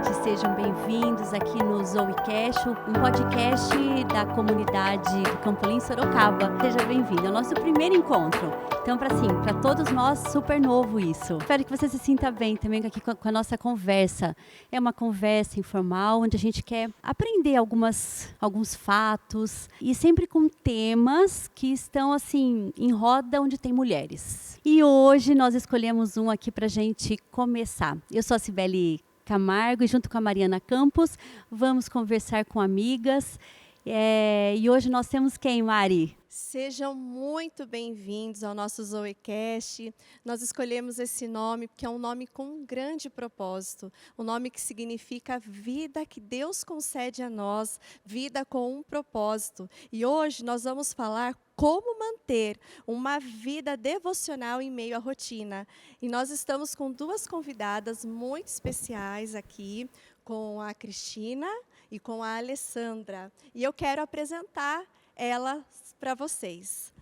gente, sejam bem-vindos aqui no Zoecast, um podcast da comunidade do Campolim Sorocaba. Seja bem-vindo, é o nosso primeiro encontro. Então, para todos nós, super novo isso. Espero que você se sinta bem também aqui com a nossa conversa. É uma conversa informal, onde a gente quer aprender alguns fatos e sempre com temas que estão, assim, em roda onde tem mulheres. E hoje nós escolhemos um aqui para a gente começar. Eu sou a Cibele Camargo e junto com a Mariana Campos vamos conversar com amigas. E hoje nós temos quem, Mari? Sejam muito bem-vindos ao nosso Zoecast. Nós escolhemos esse nome porque é um nome com um grande propósito. Um nome que significa vida que Deus concede a nós, vida com um propósito. E hoje nós vamos falar como manter uma vida devocional em meio à rotina. E nós estamos com duas convidadas muito especiais aqui, com a Cristina e com a Alessandra. E eu quero apresentar elas para vocês.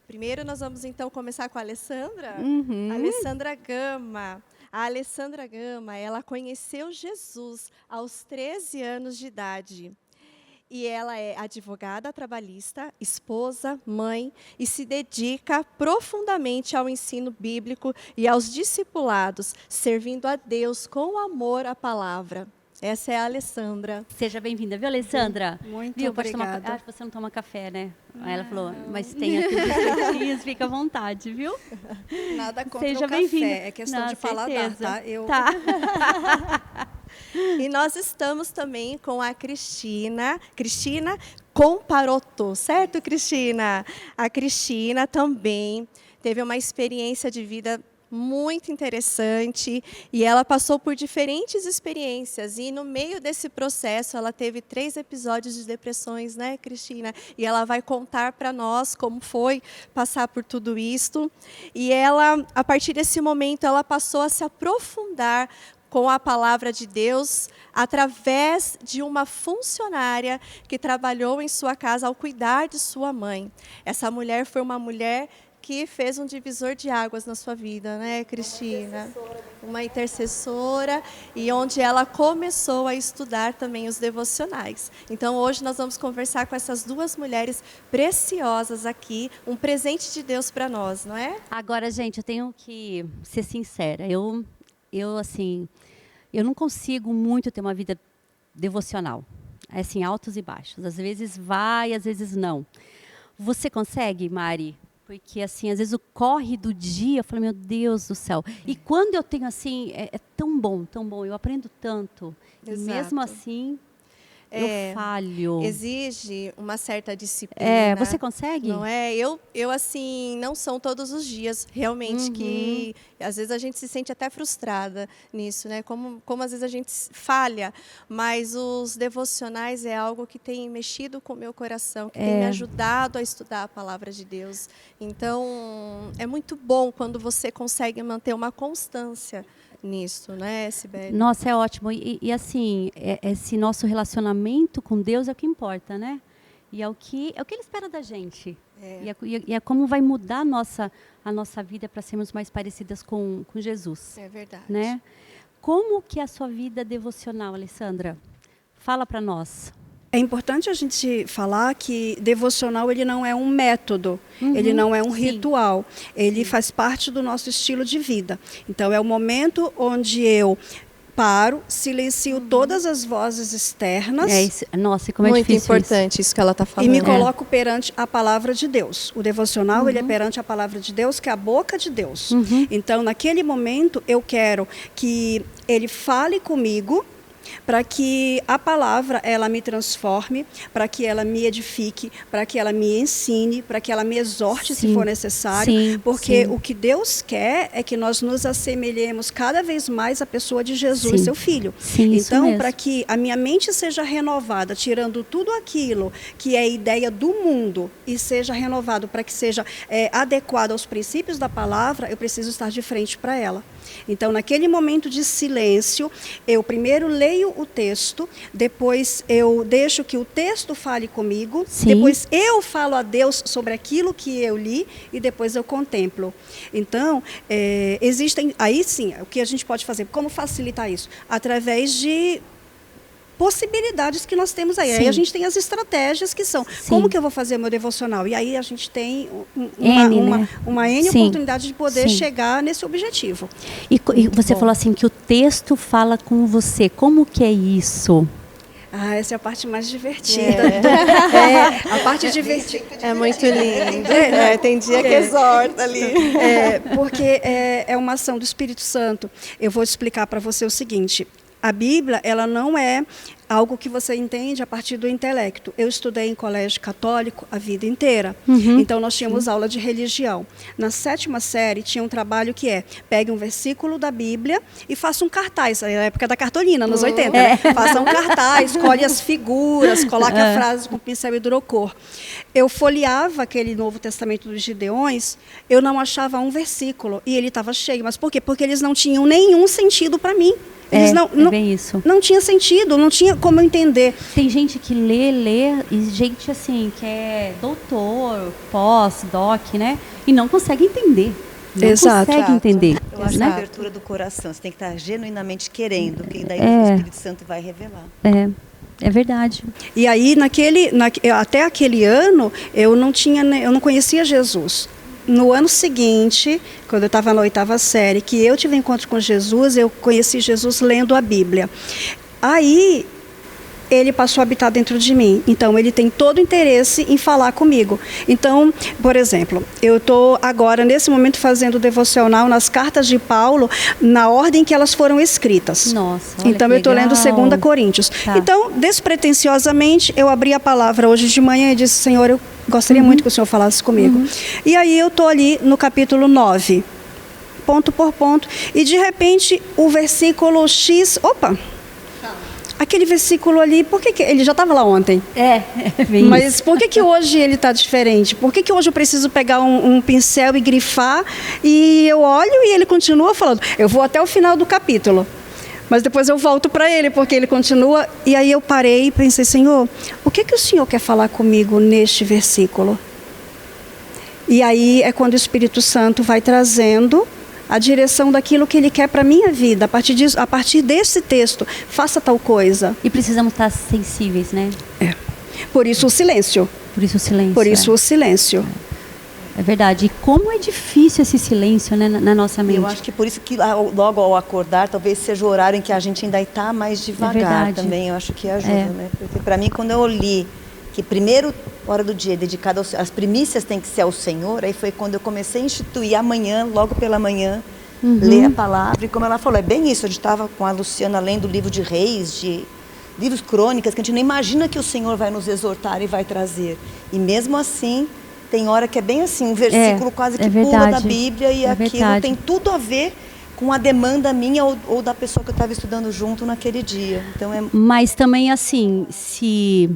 Primeiro nós vamos então começar com a Alessandra. A Alessandra Gama. A Alessandra Gama, ela conheceu Jesus aos 13 anos de idade. E ela é advogada trabalhista, esposa, mãe e se dedica profundamente ao ensino bíblico e aos discipulados, servindo a Deus com amor à palavra. Essa é a Alessandra. Seja bem-vinda, viu, Alessandra? Muito Acho obrigada. que você não toma café, né? Aí ela falou, mas tem aqui os biscoitinhos, fica à vontade, viu? Nada contra Seja o café, bem-vinda. é questão Não, de paladar, certeza. tá? Tá. E nós estamos também com a Cristina Comparoto, certo, Cristina? A Cristina também teve uma experiência de vida muito interessante e ela passou por diferentes experiências e no meio desse processo ela teve 3 episódios de depressões, né, Cristina? E ela vai contar para nós como foi passar por tudo isto. E ela, a partir desse momento, ela passou a se aprofundar com a palavra de Deus, através de uma funcionária que trabalhou em sua casa ao cuidar de sua mãe. Essa mulher foi uma mulher que fez um divisor de águas na sua vida, né, Cristina? Uma intercessora, e onde ela começou a estudar também os devocionais. Então, hoje nós vamos conversar com essas duas mulheres preciosas aqui, um presente de Deus para nós, não é? Agora, gente, eu tenho que ser sincera. Eu não consigo muito ter uma vida devocional. É assim, altos e baixos. Às vezes vai, às vezes não. Você consegue, Mari? Porque, assim, às vezes o corre do dia, eu falo, meu Deus do céu. E quando eu tenho, assim, é tão bom, eu aprendo tanto. E mesmo assim, eu falho. Exige uma certa disciplina. Você consegue? Não é? Eu assim, não são todos os dias, realmente, que às vezes a gente se sente até frustrada nisso, né? Como às vezes a gente falha, mas os devocionais é algo que tem mexido com o meu coração, que tem me ajudado a estudar a palavra de Deus. Então, é muito bom quando você consegue manter uma constância nisso, né, Sibeli? Nossa, é ótimo. E assim, esse nosso relacionamento com Deus é o que importa, né? E é o que Ele espera da gente. E é como vai mudar a nossa vida para sermos mais parecidas com Jesus. É verdade. Né? Como que é a sua vida devocional, Alessandra? Fala para nós. É importante a gente falar que devocional ele não é um método, ele não é um ritual, ele faz parte do nosso estilo de vida. Então é o momento onde eu paro, silencio todas as vozes externas. Nossa, como é muito difícil importante isso que ela está falando. E me coloco perante a palavra de Deus. O devocional ele é perante a palavra de Deus, que é a boca de Deus. Então, naquele momento, eu quero que ele fale comigo, para que a palavra ela me transforme, para que ela me edifique, para que ela me ensine, para que ela me exorte se for necessário, porque o que Deus quer é que nós nos assemelhemos cada vez mais à pessoa de Jesus, seu Filho. Então, para que a minha mente seja renovada, tirando tudo aquilo que é ideia do mundo e seja renovado para que seja adequado aos princípios da palavra, eu preciso estar de frente para ela. Então, naquele momento de silêncio, eu primeiro leio o texto, depois eu deixo que o texto fale comigo, Sim. depois eu falo a Deus sobre aquilo que eu li e depois eu contemplo. Então, existem, aí sim, o que a gente pode fazer, como facilitar isso? Através de possibilidades que nós temos aí. Sim. Aí a gente tem as estratégias que são, Sim. como que eu vou fazer o meu devocional? E aí a gente tem uma N Sim. oportunidade de poder Sim. chegar nesse objetivo. E você falou assim que o texto fala com você. Como que é isso? Essa é a parte mais divertida. A parte divertida. É muito lindo. Tem dia que exorta ali. Porque é uma ação do Espírito Santo. Eu vou explicar para você o seguinte. A Bíblia, ela não é algo que você entende a partir do intelecto. Eu estudei em colégio católico a vida inteira. Então, nós tínhamos aula de religião. Na 7ª série, tinha um trabalho que pegue um versículo da Bíblia e faça um cartaz. Na época da cartolina, nos 80. Né? Faça um cartaz, escolhe as figuras, coloque a frase com pincel e hidrocor. Eu folheava aquele Novo Testamento dos Gideões, eu não achava um versículo. E ele estava cheio. Mas por quê? Porque eles não tinham nenhum sentido para mim. Eles é bem isso. Não tinha sentido, não tinha como eu entender. Tem gente que lê, e gente assim, que é doutor, pós, doc, né? E não consegue entender. Não consegue entender. Eu acho que né? a abertura do coração, você tem que estar genuinamente querendo, que daí o Espírito Santo vai revelar. É verdade. E aí, até aquele ano, eu não conhecia Jesus. No ano seguinte, quando eu estava na 8ª série, que eu tive encontro com Jesus, eu conheci Jesus lendo a Bíblia. Aí, ele passou a habitar dentro de mim. Então, ele tem todo o interesse em falar comigo. Então, por exemplo, eu estou agora, nesse momento, fazendo o devocional nas cartas de Paulo, na ordem que elas foram escritas. Nossa, olha então, que eu estou lendo legal. 2 Coríntios. Tá. Então, despretensiosamente, eu abri a palavra hoje de manhã e disse, Senhor, eu gostaria muito que o Senhor falasse comigo. E aí, eu estou ali no capítulo 9, ponto por ponto, e de repente, o versículo X, aquele versículo ali, por que ele já estava lá ontem? Bem Mas isso. por que hoje ele está diferente? Por que hoje eu preciso pegar um pincel e grifar e eu olho e ele continua falando? Eu vou até o final do capítulo, mas depois eu volto para ele, porque ele continua. E aí eu parei e pensei, Senhor, o que o Senhor quer falar comigo neste versículo? E aí é quando o Espírito Santo vai trazendo a direção daquilo que Ele quer para a minha vida. A partir desse texto, faça tal coisa. E precisamos estar sensíveis, né? Por isso o silêncio. Por isso o silêncio. Por isso o silêncio. É verdade. E como é difícil esse silêncio, né, na nossa mente. Eu acho que por isso que logo ao acordar, talvez seja o horário em que a gente ainda está mais devagar também. Eu acho que ajuda, né? Porque para mim, quando eu li que primeiro hora do dia dedicada às primícias tem que ser ao Senhor, aí foi quando eu comecei a instituir amanhã, logo pela manhã, ler a palavra. E como ela falou, é bem isso. A gente estava com a Luciana lendo o livro de Reis, de livros crônicas, que a gente não imagina que o Senhor vai nos exortar e vai trazer. E mesmo assim, tem hora que é bem assim, um versículo quase que pula da Bíblia e aquilo tem tudo a ver com a demanda minha ou da pessoa que eu estava estudando junto naquele dia. Então Mas também assim, se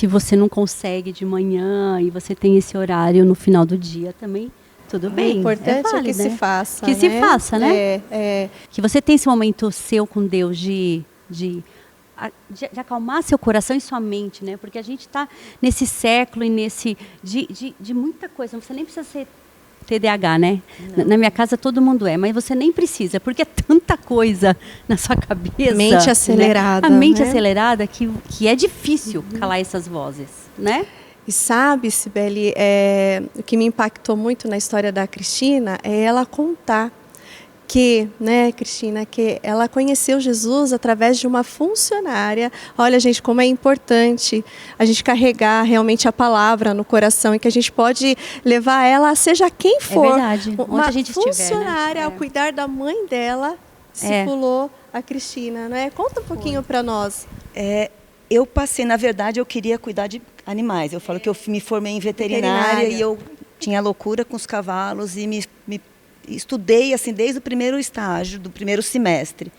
você não consegue de manhã e você tem esse horário no final do dia também, tudo bem. O importante válido, é que se faça. Que se faça, né? Que você tenha esse momento seu com Deus de acalmar seu coração e sua mente, né? Porque a gente está nesse século e de muita coisa. Você nem precisa ser TDAH, né? Na minha casa todo mundo mas você nem precisa, porque é tanta coisa na sua cabeça. Mente acelerada. Né? A mente acelerada que é difícil calar essas vozes, né? E sabe, Cibele, o que me impactou muito na história da Cristina é ela contar que, né, Cristina, que ela conheceu Jesus através de uma funcionária. Olha, gente, como é importante a gente carregar realmente a palavra no coração e que a gente pode levar ela, seja quem for. É verdade. Uma a gente funcionária, estiver, né? ao cuidar da mãe dela, discipulou a Cristina, né? Conta um pouquinho para nós. Eu passei, na verdade, eu queria cuidar de animais. Eu falo que eu me formei em veterinária e eu tinha loucura com os cavalos e me estudei assim desde o primeiro estágio, do primeiro semestre.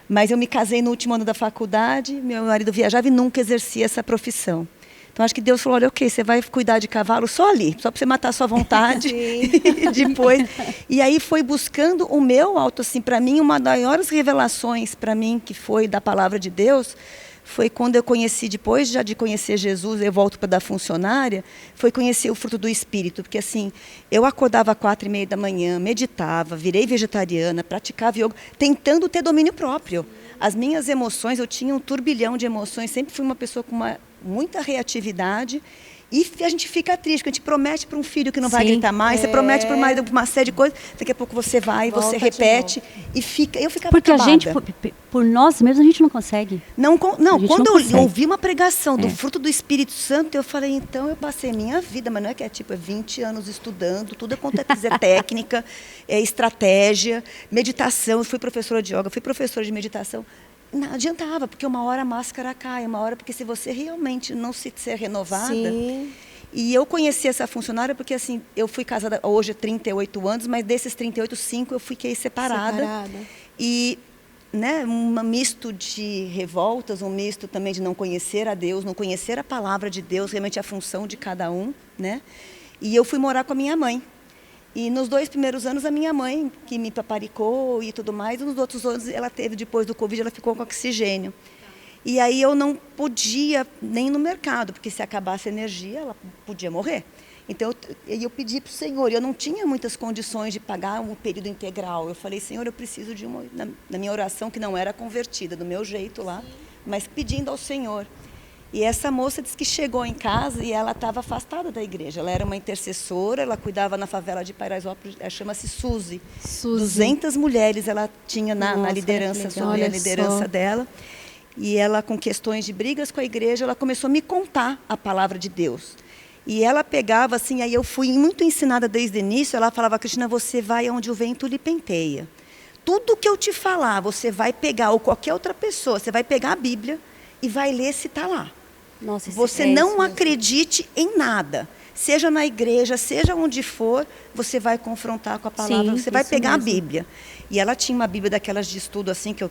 Mas eu me casei no último ano da faculdade, meu marido viajava e nunca exercia essa profissão. Então, acho que Deus falou, olha, ok, você vai cuidar de cavalo só ali, só para você matar a sua vontade. E depois... E aí foi buscando o meu alto, assim, para mim, uma das maiores revelações para mim, que foi da palavra de Deus, foi quando eu conheci, depois já de conhecer Jesus, eu volto para dar funcionária, foi conhecer o fruto do Espírito. Porque assim, eu acordava às 4h30 da manhã, meditava, virei vegetariana, praticava yoga, tentando ter domínio próprio. As minhas emoções, eu tinha um turbilhão de emoções, sempre fui uma pessoa com muita reatividade. E a gente fica triste, porque a gente promete para um filho que não vai gritar mais, você promete para o marido uma série de coisas, daqui a pouco você vai, você repete e fica. Eu ficava porque acabada. A gente, por nós mesmos, a gente não consegue. Não, quando eu ouvi uma pregação do fruto do Espírito Santo, eu falei, então eu passei minha vida, mas não é que é 20 anos estudando, tudo quanto é técnica, estratégia, meditação. Eu fui professora de yoga, fui professora de meditação. Não adiantava, porque uma hora a máscara cai, uma hora, porque se você realmente não se ser renovada... Sim. E eu conheci essa funcionária porque, assim, eu fui casada hoje há 38 anos, mas desses 38, 5 eu fiquei separada. E, né, um misto de revoltas, um misto também de não conhecer a Deus, não conhecer a palavra de Deus, realmente a função de cada um, né? E eu fui morar com a minha mãe. E nos 2 primeiros anos, a minha mãe, que me paparicou e tudo mais, e nos outros anos, ela teve, depois do Covid, ela ficou com oxigênio. E aí eu não podia nem no mercado, porque se acabasse a energia, ela podia morrer. Então, eu pedi para o Senhor, eu não tinha muitas condições de pagar um período integral. Eu falei, Senhor, eu preciso de na minha oração, que não era convertida, do meu jeito lá, mas pedindo ao Senhor. E essa moça disse que chegou em casa e ela estava afastada da igreja. Ela era uma intercessora, ela cuidava na favela de Paraisópolis, ela chama-se Suzy. 200 mulheres ela tinha na liderança, sobre a liderança dela. E ela, com questões de brigas com a igreja, ela começou a me contar a palavra de Deus. E ela pegava, assim, aí eu fui muito ensinada desde o início, ela falava, Cristina, você vai onde o vento lhe penteia. Tudo que eu te falar, você vai pegar, ou qualquer outra pessoa, você vai pegar a Bíblia e vai ler se está lá. Nossa, você não acredite em nada. Seja na igreja, seja onde for, você vai confrontar com a palavra, você vai pegar a Bíblia. E ela tinha uma Bíblia daquelas de estudo, assim, que eu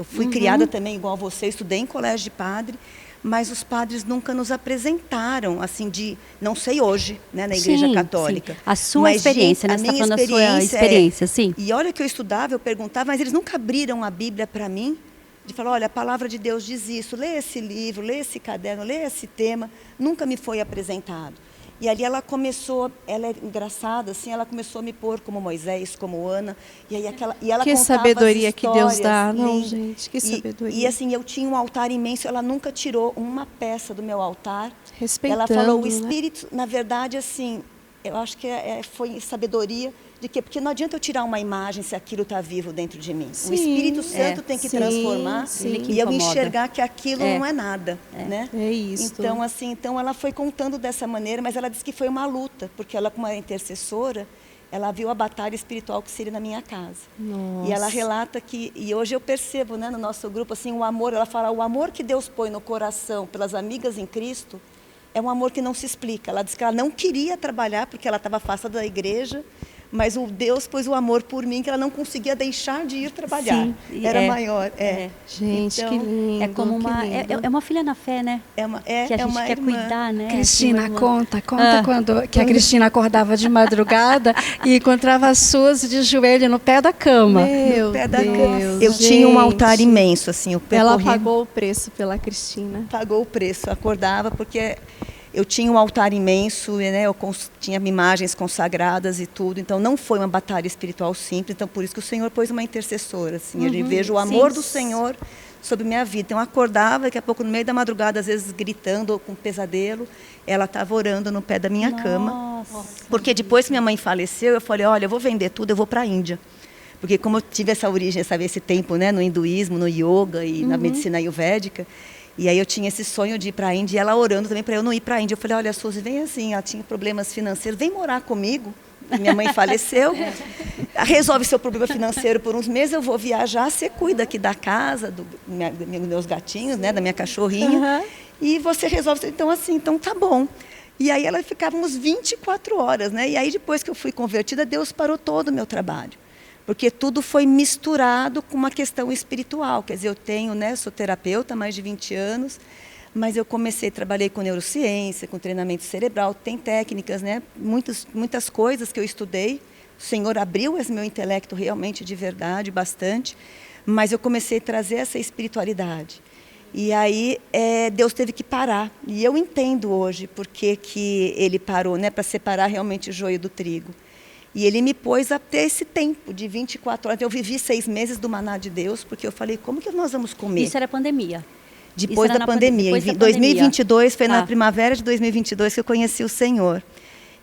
fui criada também, igual a você, estudei em colégio de padre, mas os padres nunca nos apresentaram, assim, não sei hoje, né, na igreja católica. Sim. A sua experiência, né? Você está falando da sua experiência, sim. E olha que eu estudava, eu perguntava, mas eles nunca abriram a Bíblia para mim, de falar, olha, a palavra de Deus diz isso, lê esse livro, lê esse caderno, lê esse tema, nunca me foi apresentado. E ali ela começou, ela é engraçada, assim, ela começou a me pôr como Moisés, como Ana, e aí ela que contava sabedoria as que Deus dá, histórias, não, gente, que sabedoria. E assim, eu tinha um altar imenso, ela nunca tirou uma peça do meu altar. Respeitando, ela falou, o né? Espírito, na verdade, assim, eu acho que foi sabedoria, de quê? Porque não adianta eu tirar uma imagem se aquilo está vivo dentro de mim. Sim, o Espírito Santo tem que transformar e eu enxergar que aquilo não é nada. Né? É isso. Então, assim, então ela foi contando dessa maneira, mas ela disse que foi uma luta, porque ela, como uma intercessora, ela viu a batalha espiritual que seria na minha casa. Nossa. E ela relata que, e hoje eu percebo, né, no nosso grupo, assim, o amor, ela fala, o amor que Deus põe no coração pelas amigas em Cristo é um amor que não se explica. Ela disse que ela não queria trabalhar porque ela estava afastada da igreja, mas o Deus pôs o amor por mim, que ela não conseguia deixar de ir trabalhar. Sim, era maior. Gente, então, que lindo. É como uma filha na fé, né? Que a gente quer cuidar, né? Cristina, conta quando que a Cristina acordava de madrugada e encontrava as suas de joelho no pé da cama. Meu pé Deus, da cama. Eu tinha um altar imenso, assim. Ela pagou o preço pela Cristina. Pagou o preço. Acordava porque eu tinha um altar imenso, né? Eu tinha imagens consagradas e tudo. Então, não foi uma batalha espiritual simples. Então, por isso que o Senhor pôs uma intercessora. Assim, eu vejo o amor do Senhor sobre minha vida. Então, eu acordava, daqui a pouco, no meio da madrugada, às vezes gritando ou com pesadelo, ela estava orando no pé da minha cama. Porque depois que minha mãe faleceu, eu falei, olha, eu vou vender tudo, eu vou para a Índia. Porque como eu tive essa origem, sabe, esse tempo, né, no hinduísmo, no yoga e na medicina ayurvédica, e aí eu tinha esse sonho de ir para a Índia, e ela orando também para eu não ir para a Índia. Eu falei, olha, Suzy, vem assim, ela tinha problemas financeiros, vem morar comigo. Minha mãe faleceu, resolve seu problema financeiro por uns meses, eu vou viajar, você cuida aqui da casa, dos meus gatinhos, né, da minha cachorrinha, e você resolve. Então, assim, então tá bom. E aí ela ficava uns 24 horas, né? E aí depois que eu fui convertida, Deus parou todo o meu trabalho. Porque tudo foi misturado com uma questão espiritual. Quer dizer, eu tenho, né, sou terapeuta há mais de 20 anos, mas eu trabalhei com neurociência, com treinamento cerebral, tem técnicas, né? Muitas coisas que eu estudei. O Senhor abriu esse meu intelecto realmente de verdade, bastante, mas eu comecei a trazer essa espiritualidade. E aí Deus teve que parar. E eu entendo hoje por que ele parou, né? Para separar realmente o joio do trigo. E ele me pôs a ter esse tempo de 24 horas. Eu vivi 6 meses do maná de Deus, porque eu falei, como que nós vamos comer? Isso era pandemia? Depois da pandemia. Em 2022, foi na primavera de 2022 que eu conheci o Senhor.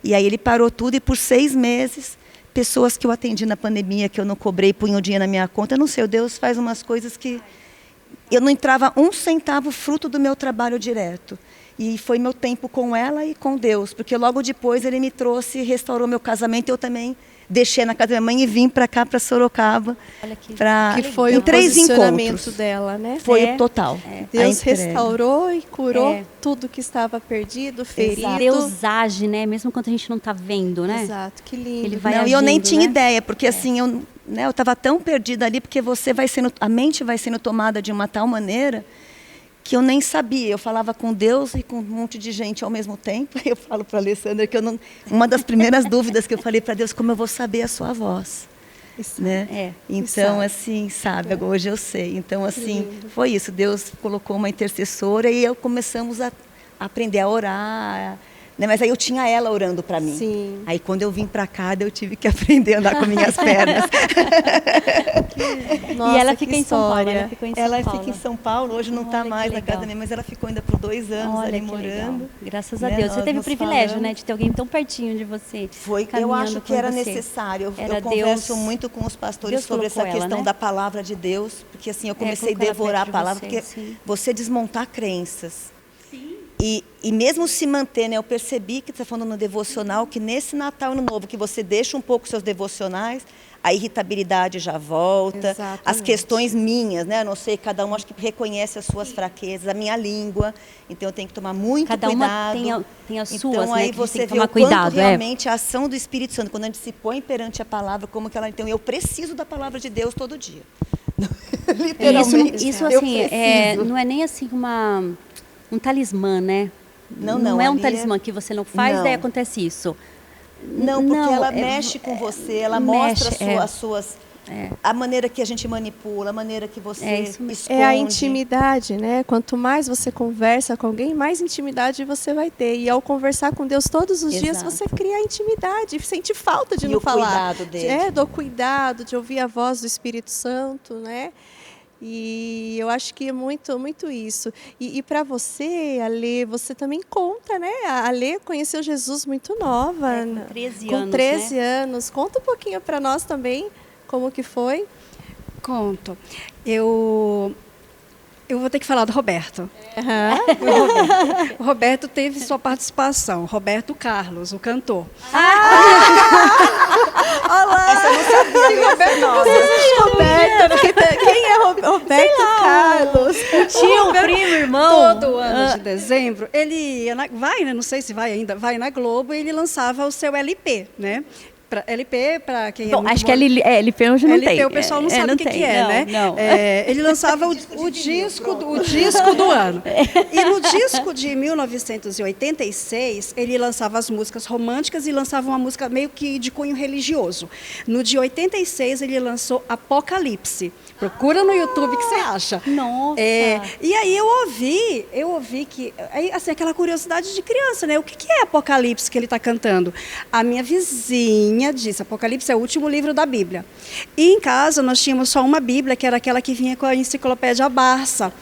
E aí ele parou tudo e por 6 meses, pessoas que eu atendi na pandemia, que eu não cobrei, punham o dinheiro na minha conta. Eu não sei, Deus faz umas coisas que... Eu não entrava 1 centavo fruto do meu trabalho direto. E foi meu tempo com ela e com Deus. Porque logo depois ele me trouxe, restaurou meu casamento. Eu também deixei na casa da minha mãe e vim para cá, para Sorocaba. Que foi o 3 posicionamento encontros dela, né? Foi o total. Deus restaurou e curou tudo que estava perdido, ferido. Deus age, né? Mesmo quando a gente não está vendo, né? Exato, que lindo. Ele vai não, agindo, e eu nem tinha né? ideia, porque assim, eu estava tão perdida ali, porque a mente vai sendo tomada de uma tal maneira que eu nem sabia. Eu falava com Deus e com um monte de gente ao mesmo tempo. Eu falo para a Alessandra que uma das primeiras dúvidas que eu falei para Deus, como eu vou saber a sua voz? Né? Então, assim, sabe, hoje eu sei. Então, assim, foi isso. Deus colocou uma intercessora e começamos a aprender a orar. Né? Mas aí eu tinha ela orando para mim. Sim. Aí quando eu vim para cá, eu tive que aprender a andar com minhas pernas. Nossa, e ela fica em São Paulo. Ela fica em São Paulo, hoje não está mais na casa da minha mãe, mas ela ficou ainda por 2 anos ali morando. Legal. Graças a Deus. Você teve o privilégio, né, de ter alguém tão pertinho de você. Eu acho que era necessário. Eu converso muito com os pastores sobre essa questão da palavra de Deus, porque assim, eu comecei a devorar a palavra, porque você desmontar crenças. E mesmo se manter, né, eu percebi que você está falando no devocional, que nesse Natal e Ano Novo, que você deixa um pouco seus devocionais, a irritabilidade já volta, Exatamente. As questões minhas, né, eu não sei, cada um acho que reconhece as suas fraquezas, a minha língua, então eu tenho que tomar muito cuidado. Cada uma tem as suas, então, aí né, que você tem que vê tomar o quanto cuidado, realmente a ação do Espírito Santo, quando a gente se põe perante a palavra, como que ela... Então, eu preciso da palavra de Deus todo dia. Literalmente. Isso assim, não é nem assim um talismã, né? Não é um talismã que você não faz, daí acontece isso. Não, porque ela mexe com você, ela mostra as suas... A maneira que a gente manipula, a maneira que você esconde. É a intimidade, né? Quanto mais você conversa com alguém, mais intimidade você vai ter. E ao conversar com Deus todos os dias, você cria intimidade, sente falta de não falar. Cuidado dele. Do cuidado, de ouvir a voz do Espírito Santo, né? E eu acho que é muito, muito isso. E para você, Ale, você também conta, né? A Ale conheceu Jesus muito nova. Com 13 com anos, 13 né? anos. Conta um pouquinho para nós também como que foi. Conto. Eu vou ter que falar do Roberto. O Roberto teve sua participação. Roberto Carlos, o cantor. Olá! Essa eu não sabia. Roberto, quem é Roberto Carlos? Tinha um primo, irmão. Todo ano de dezembro, ele ia não sei se vai ainda, vai na Globo e ele lançava o seu LP, né? LP, para quem Bom, acho que LP hoje não tem. LP o pessoal não sabe o que é, né? Não. Ele lançava o disco do ano. E no disco de 1986, ele lançava as músicas românticas e lançava uma música meio que de cunho religioso. No de 86, ele lançou Apocalipse. Procura no YouTube o que você acha. Nossa! E aí eu ouvi que... assim, aquela curiosidade de criança, né? O que é Apocalipse que ele está cantando? A minha vizinha disse, Apocalipse é o último livro da Bíblia. E em casa nós tínhamos só uma Bíblia, que era aquela que vinha com a enciclopédia Barça.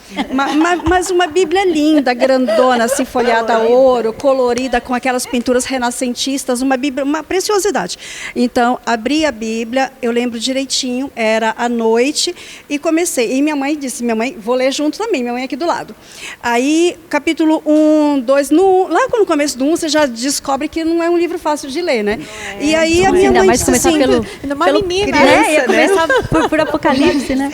Mas uma Bíblia linda, grandona, assim, folhada a ouro, colorida, com aquelas pinturas renascentistas, uma Bíblia, uma preciosidade. Então, abri a Bíblia, eu lembro direitinho, era à noite, e comecei. E minha mãe disse, vou ler junto também, minha mãe aqui do lado. Aí, capítulo 1, 2, lá no começo do 1, você já descobre que não é um livro fácil de ler, né? E aí a minha mãe mais disse começar assim, pelo menina, né? Ia começar por Apocalipse, né?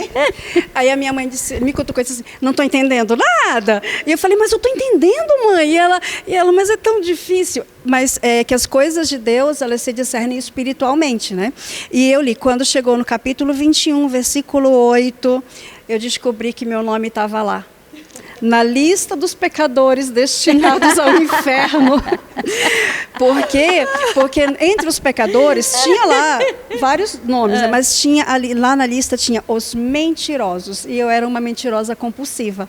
Aí a minha mãe me cutucou e disse assim, não estou entendendo nada. E eu falei, mas eu estou entendendo, mãe. E ela, mas é tão difícil. Mas é que as coisas de Deus, elas se discernem espiritualmente, né? E eu li, quando chegou no capítulo 21, versículo 8, eu descobri que meu nome estava lá. na lista dos pecadores destinados ao inferno. Por quê? Porque entre os pecadores tinha lá vários nomes, né? Mas tinha ali, lá na lista tinha os mentirosos, e eu era uma mentirosa compulsiva.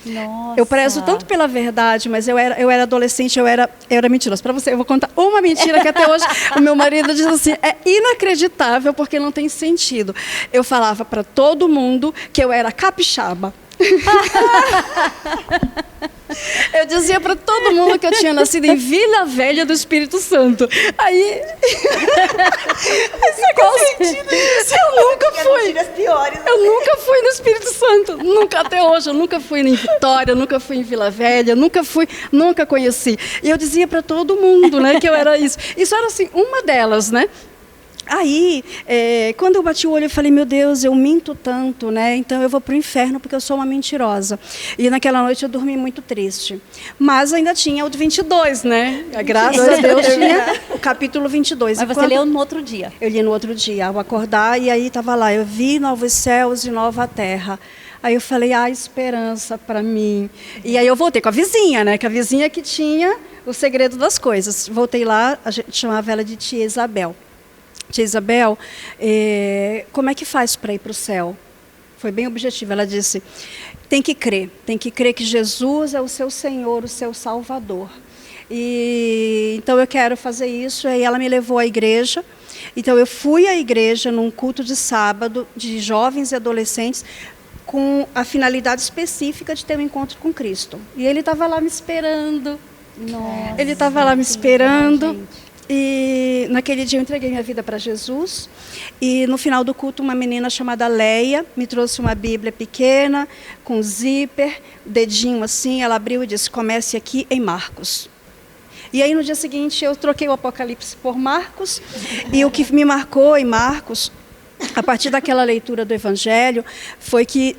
Nossa. Eu prezo tanto pela verdade, mas eu era adolescente, eu era mentirosa. Para você, eu vou contar uma mentira que até hoje o meu marido diz assim, é inacreditável porque não tem sentido. Eu falava para todo mundo que eu era capixaba. Eu dizia para todo mundo que eu tinha nascido em Vila Velha do Espírito Santo. Aí... Qual sentido isso? Eu nunca fui. Eu nunca fui no Espírito Santo. Nunca, até hoje. Eu nunca fui em Vitória, nunca fui em Vila Velha, nunca conheci. E eu dizia para todo mundo, né, que eu era isso. Isso era, assim, uma delas, né? Aí, quando eu bati o olho, eu falei, meu Deus, eu minto tanto, né? Então eu vou para o inferno porque eu sou uma mentirosa. E naquela noite eu dormi muito triste. Mas ainda tinha o de 22, né? Graças a Deus tinha o capítulo 22. Mas você leu no outro dia? Eu li no outro dia, ao acordar, e aí estava lá, eu vi novos céus e nova terra. Aí eu falei, esperança para mim. E aí eu voltei com a vizinha, né? Que a vizinha que tinha o segredo das coisas. Voltei lá, a gente chamava ela de tia Isabel. Tia Isabel, como é que faz para ir para o céu? Foi bem objetivo. Ela disse, tem que crer que Jesus é o seu Senhor, o seu Salvador. E então eu quero fazer isso. Aí ela me levou à igreja. Então eu fui à igreja num culto de sábado de jovens e adolescentes com a finalidade específica de ter um encontro com Cristo. E ele estava lá me esperando. Nossa, ele estava lá me esperando. E naquele dia eu entreguei minha vida para Jesus. E no final do culto, uma menina chamada Leia me trouxe uma Bíblia pequena, com zíper, dedinho assim. Ela abriu e disse, comece aqui em Marcos. E aí no dia seguinte eu troquei o Apocalipse por Marcos. E o que me marcou em Marcos, a partir daquela leitura do Evangelho,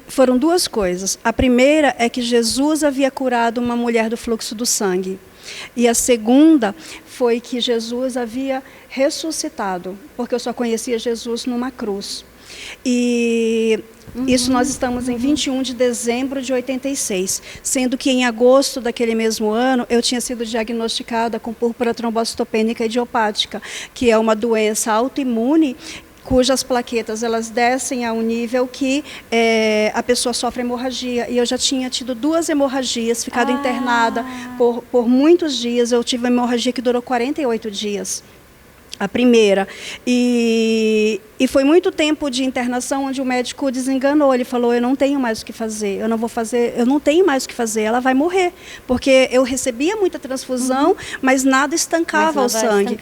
foram duas coisas. A primeira é que Jesus havia curado uma mulher do fluxo do sangue. E a segunda foi que Jesus havia ressuscitado, porque eu só conhecia Jesus numa cruz. E isso nós estamos em 21 de dezembro de 86, sendo que em agosto daquele mesmo ano eu tinha sido diagnosticada com púrpura trombocitopênica idiopática, que é uma doença autoimune cujas plaquetas elas descem a um nível que a pessoa sofre hemorragia. E eu já tinha tido 2 hemorragias, ficado internada por muitos dias. Eu tive uma hemorragia que durou 48 dias. A primeira. E foi muito tempo de internação onde o médico desenganou. Ele falou, eu não tenho mais o que fazer, eu não tenho mais o que fazer, ela vai morrer. Porque eu recebia muita transfusão, mas nada estancava o sangue.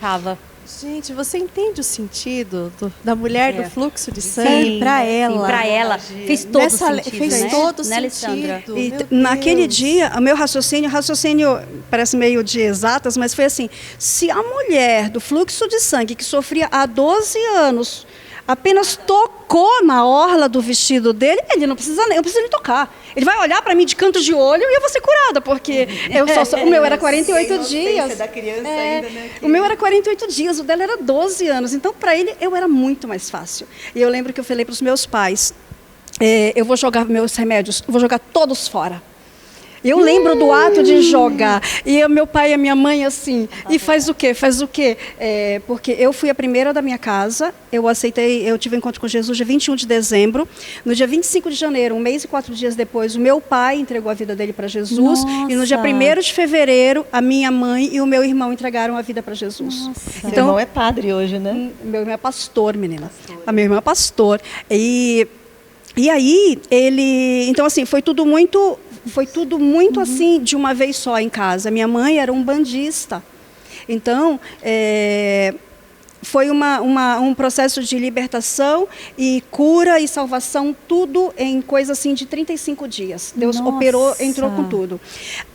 Gente, você entende o sentido da mulher do fluxo de sangue para ela? Para ela. Fez todo sentido, fez né? todo né, Alessandra? sentido. E naquele dia, o meu raciocínio parece meio de exatas, mas foi assim, se a mulher do fluxo de sangue que sofria há 12 anos apenas tocou na orla do vestido dele, eu não preciso nem tocar. Ele vai olhar para mim de canto de olho e eu vou ser curada, porque o meu era 48 dias. Da criança ainda, né? O meu era 48 dias, o dela era 12 anos. Então, para ele, eu era muito mais fácil. E eu lembro que eu falei para os meus pais, eu vou jogar meus remédios, eu vou jogar todos fora. Eu lembro do ato de jogar. E meu pai e a minha mãe, assim, e faz o quê? Porque eu fui a primeira da minha casa, eu tive um encontro com Jesus dia 21 de dezembro. No dia 25 de janeiro, 1 mês e 4 dias depois, o meu pai entregou a vida dele para Jesus. Nossa. E no dia 1º de fevereiro, a minha mãe e o meu irmão entregaram a vida para Jesus. Nossa. Então, seu irmão é padre hoje, né? Meu irmão é pastor, menina. Meu irmão é pastor. E aí, então assim, foi tudo muito assim, de uma vez só em casa. Minha mãe era umbandista. Então, foi um processo de libertação e cura e salvação, tudo em coisa assim de 35 dias. Deus operou, entrou com tudo.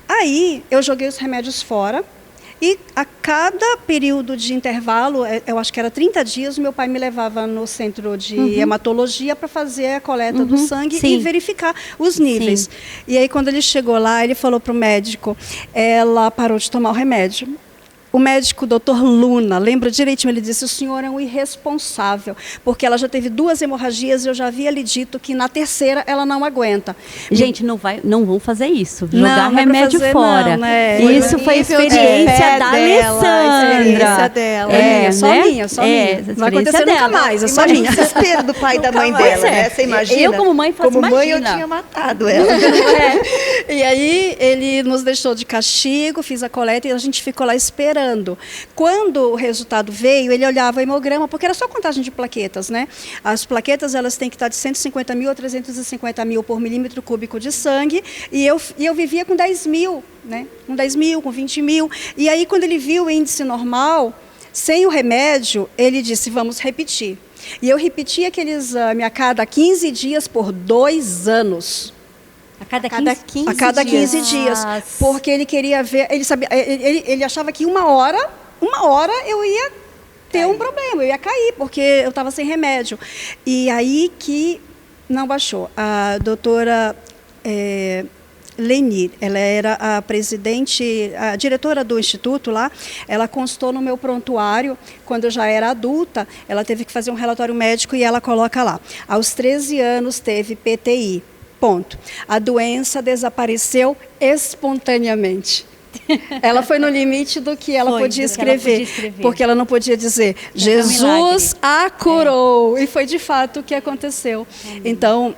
Aí, eu joguei os remédios fora. E a cada período de intervalo, eu acho que era 30 dias, meu pai me levava no centro de hematologia para fazer a coleta do sangue e verificar os níveis. Sim. E aí, quando ele chegou lá, ele falou para o médico, ela parou de tomar o remédio. o médico Dr. Luna, lembra direitinho, ele disse, o senhor é um irresponsável, porque ela já teve 2 hemorragias e eu já havia lhe dito que na terceira ela não aguenta. Gente, não vão fazer isso, jogar não é remédio fazer, fora. não, né? Isso foi a experiência da Alessandra. Só minha. Não vai acontecer nunca mais, é só Imagina minha. o desespero do pai e da mãe dela, né? Você imagina? Eu, como mãe, faço, como mãe, eu imagina. tinha matado ela. E aí ele nos deixou de castigo, fiz a coleta e a gente ficou lá esperando. Quando o resultado veio, ele olhava o hemograma, porque era só contagem de plaquetas, né? As plaquetas, elas têm que estar de 150 mil a 350 mil por milímetro cúbico de sangue, e eu vivia com 10 mil, né? Com 10 mil, com 20 mil. E aí, quando ele viu o índice normal, sem o remédio, ele disse, vamos repetir. E eu repeti aquele exame a cada 15 dias por 2 anos. A cada 15 A cada 15 dias. Porque ele queria ver, ele sabia, ele achava que uma hora eu ia ter um problema, eu ia cair, porque eu estava sem remédio. E aí que não baixou. A doutora Leni, ela era a presidente, a diretora do instituto lá, ela constou no meu prontuário, quando eu já era adulta, ela teve que fazer um relatório médico e ela coloca lá. Aos 13 anos teve PTI. Ponto. A doença desapareceu espontaneamente. Ela foi no limite do que ela podia escrever, porque ela não podia dizer, Jesus a curou. E foi de fato o que aconteceu. Então,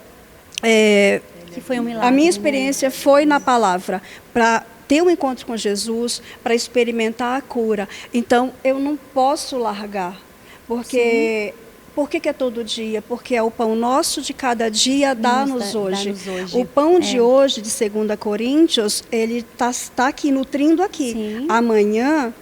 que foi um milagre, a minha experiência foi na palavra, para ter um encontro com Jesus, para experimentar a cura. Então, eu não posso largar, porque... Sim. Por que é todo dia? Porque é o pão nosso de cada dia, dá-nos hoje. O pão de hoje, de 2 Coríntios, ele está aqui, nutrindo aqui. Sim. Amanhã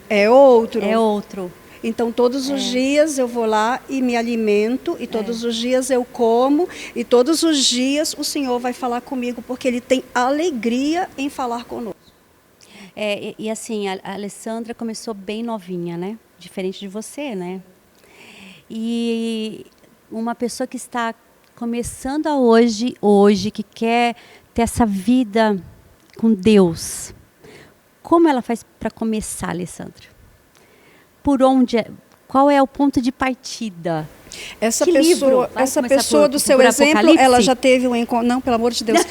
é outro. É outro. Então, todos os dias eu vou lá e me alimento, e todos os dias eu como, e todos os dias o Senhor vai falar comigo, porque Ele tem alegria em falar conosco. E assim, a Alessandra começou bem novinha, né? Diferente de você, né? E uma pessoa que está começando hoje, que quer ter essa vida com Deus, como ela faz para começar, Alessandra? Por onde? Qual é o ponto de partida? Essa pessoa do seu exemplo, ela já teve um encontro... Não, pelo amor de Deus.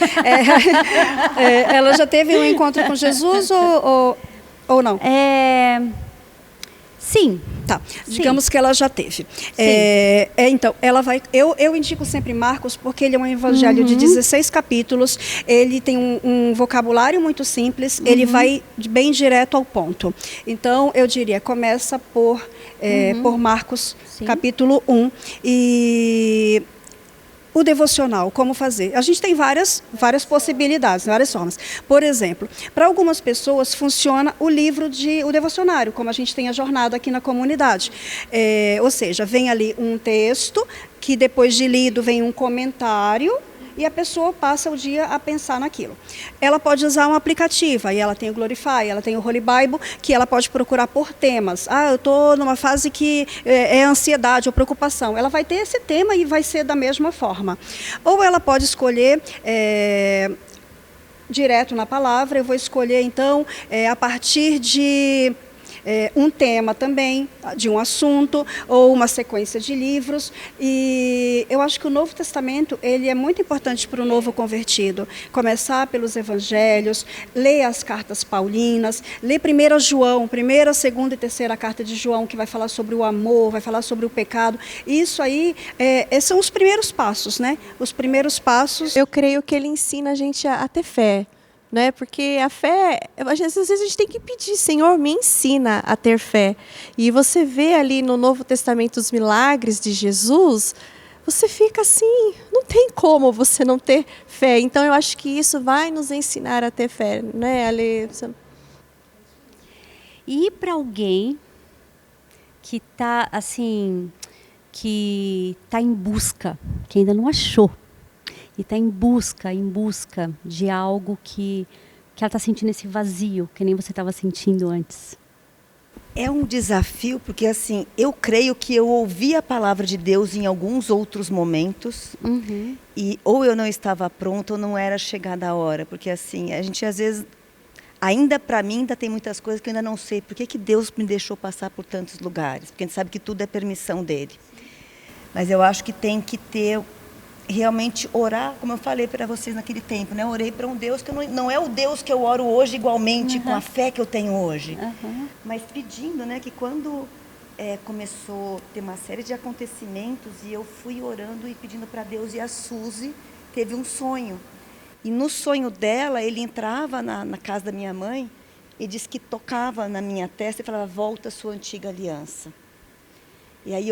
Ela já teve um encontro com Jesus ou não? Sim. Tá, digamos que ela já teve. Então, ela vai... Eu indico sempre Marcos, porque ele é um evangelho de 16 capítulos, ele tem um vocabulário muito simples, ele vai bem direto ao ponto. Então, eu diria, começa por Marcos, capítulo 1, e... O devocional, como fazer? A gente tem várias possibilidades, várias formas. Por exemplo, para algumas pessoas funciona o devocionário, como a gente tem a jornada aqui na comunidade. Ou seja, vem ali um texto, que depois de lido vem um comentário, e a pessoa passa o dia a pensar naquilo. Ela pode usar um aplicativo, aí ela tem o Glorify, ela tem o Holy Bible, que ela pode procurar por temas. Eu estou numa fase que é ansiedade ou preocupação. Ela vai ter esse tema e vai ser da mesma forma. Ou ela pode escolher... direto na palavra, eu vou escolher, então, a partir de... um tema também, de um assunto, ou uma sequência de livros. E eu acho que o Novo Testamento, ele é muito importante para o novo convertido. Começar pelos evangelhos, ler as cartas paulinas, ler 1 João, 1ª, 2ª e 3ª carta de João, que vai falar sobre o amor, vai falar sobre o pecado. Isso aí são os primeiros passos, né? Os primeiros passos. Eu creio que ele ensina a gente a ter fé. Né? Porque a fé, às vezes a gente tem que pedir, Senhor, me ensina a ter fé. E você vê ali no Novo Testamento os milagres de Jesus, você fica assim, não tem como você não ter fé. Então eu acho que isso vai nos ensinar a ter fé, né, Ale? E para alguém que está assim, que está em busca, que ainda não achou, e está em busca de algo que ela está sentindo esse vazio, que nem você estava sentindo antes. É um desafio, porque assim, eu creio que eu ouvi a palavra de Deus em alguns outros momentos, e ou eu não estava pronta ou não era chegada a hora, porque assim, a gente às vezes ainda para mim, ainda tem muitas coisas que eu ainda não sei. Por que Deus me deixou passar por tantos lugares? Porque a gente sabe que tudo é permissão dele. Mas eu acho que tem que ter, realmente orar, como eu falei para vocês naquele tempo, né? Eu orei para um Deus que não é o Deus que eu oro hoje igualmente, com a fé que eu tenho hoje. Mas pedindo, né, que quando começou a ter uma série de acontecimentos, e eu fui orando e pedindo para Deus, e a Suzy teve um sonho. E no sonho dela, ele entrava na casa da minha mãe e disse que tocava na minha testa e falava, volta à sua antiga aliança. E aí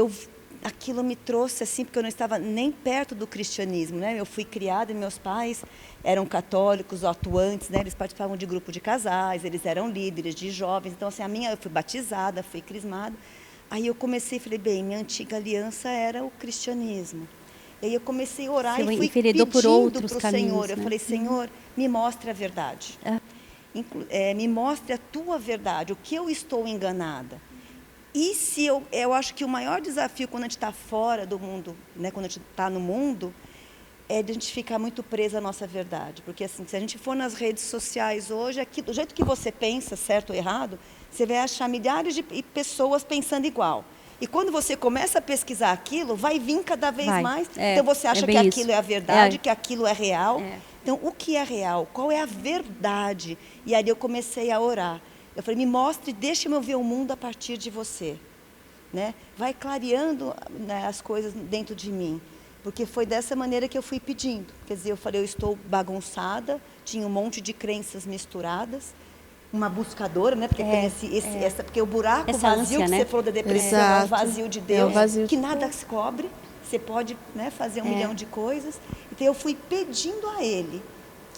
aquilo me trouxe assim, porque eu não estava nem perto do cristianismo, né? Eu fui criada e meus pais eram católicos, atuantes, né? Eles participavam de grupo de casais, eles eram líderes de jovens. Então, assim, eu fui batizada, fui crismada. Aí eu comecei, falei, bem, minha antiga aliança era o cristianismo. E aí eu comecei a orar e fui pedindo para o Senhor. Eu falei, Senhor, me mostre a verdade. Me mostre a tua verdade, o que eu estou enganada. E se eu acho que o maior desafio quando a gente está fora do mundo, né, quando a gente está no mundo, é de a gente ficar muito presa à nossa verdade. Porque assim, se a gente for nas redes sociais hoje, aqui, do jeito que você pensa, certo ou errado, você vai achar milhares de pessoas pensando igual. E quando você começa a pesquisar aquilo, vai vir cada vez mais. Então você acha que aquilo é a verdade, que aquilo é real. Então o que é real? Qual é a verdade? E aí eu comecei a orar. Eu falei, me mostre, deixa-me eu ver o mundo a partir de você. Né? Vai clareando, né, as coisas dentro de mim. Porque foi dessa maneira que eu fui pedindo. Quer dizer, eu falei, eu estou bagunçada, tinha um monte de crenças misturadas. Uma buscadora, né? Porque tem porque o buraco essa vazio ânsia, que você falou da depressão, é o vazio de Deus, que nada se cobre. Você pode, né, fazer 1 milhão de coisas. Então eu fui pedindo a ele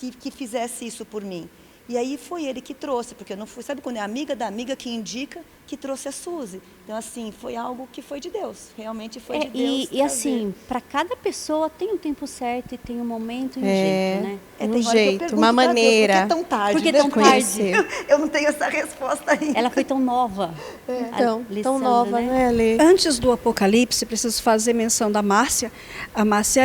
que fizesse isso por mim. E aí foi ele que trouxe, porque eu não fui, sabe quando é amiga da amiga que indica, que trouxe a Suzy. Então assim, foi algo que foi de Deus, realmente foi de Deus. E assim, para cada pessoa tem um tempo certo e tem um momento e um jeito, né? Um jeito, uma maneira. Por que tão tarde? Por que tão tarde? Eu não tenho essa resposta ainda. Ela foi tão nova. Então, tão nova, né, Lê? Antes do Apocalipse, preciso fazer menção da Márcia. A Márcia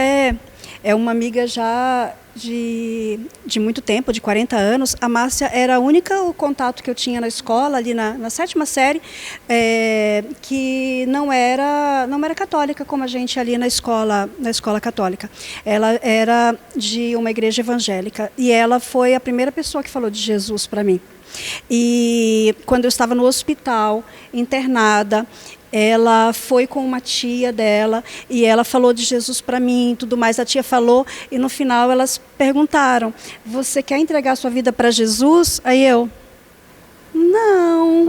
é uma amiga já de muito tempo, de 40 anos. A Márcia era o único contato que eu tinha na escola, ali na 7ª série, que não era católica, como a gente ali na escola católica. Ela era de uma igreja evangélica e ela foi a primeira pessoa que falou de Jesus para mim. E quando eu estava no hospital, internada, ela foi com uma tia dela e ela falou de Jesus para mim e tudo mais. A tia falou e no final elas perguntaram, você quer entregar sua vida para Jesus? Aí eu, não.